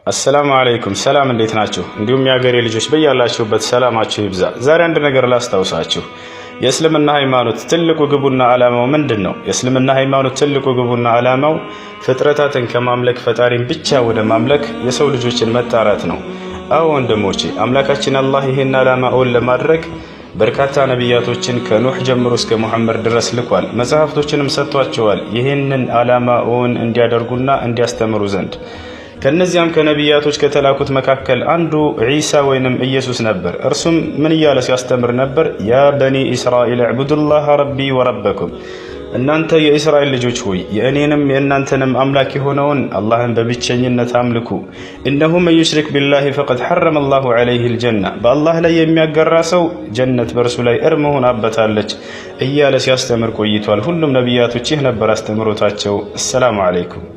አሰላሙ አለይኩም ሰላም፣ እንዴት ናችሁ? እንዲሁም የሀገሬ ልጆች በያላችሁበት ሰላማችሁ ይብዛ። ዛሬ አንድ ነገር ላስታውሳችሁ። የእስልምና ሃይማኖት ትልቁ ግቡና ዓላማው ምንድን ነው? የእስልምና ሃይማኖት ትልቁ ግቡና ዓላማው ፍጥረታትን ከማምለክ ፈጣሪን ብቻ ወደ ማምለክ የሰው ልጆችን መጣራት ነው። አዎ ወንድሞቼ፣ አምላካችን አላህ ይህን ዓላማ እውን ለማድረግ በርካታ ነቢያቶችን ከኑህ ጀምሮ እስከ ሙሐመድ ድረስ ልኳል። መጽሐፍቶችንም ሰጥቷቸዋል ይህንን ዓላማ እውን እንዲያደርጉና እንዲያስተምሩ ዘንድ። ከነዚያም ከነቢያቶች ከተላኩት መካከል አንዱ ዒሳ ወይንም ኢየሱስ ነበር። እርሱም ምን እያለ ሲያስተምር ነበር? ያ በኒ እስራኤል ዕቡዱላህ ረቢ ወረበኩም፣ እናንተ የእስራኤል ልጆች ሆይ የእኔንም የእናንተንም አምላክ የሆነውን አላህን በብቸኝነት አምልኩ። እነሁ መን ዩሽሪክ ቢላሂ ፈቀድ ሐረመ አላሁ ዐለይሂ ልጀና፣ በአላህ ላይ የሚያገራ ሰው ጀነት በእርሱ ላይ እርም ሆናበታለች እያለ ሲያስተምር ቆይቷል። ሁሉም ነቢያቶች ይህ ነበር አስተምሮታቸው። አሰላሙ አለይኩም።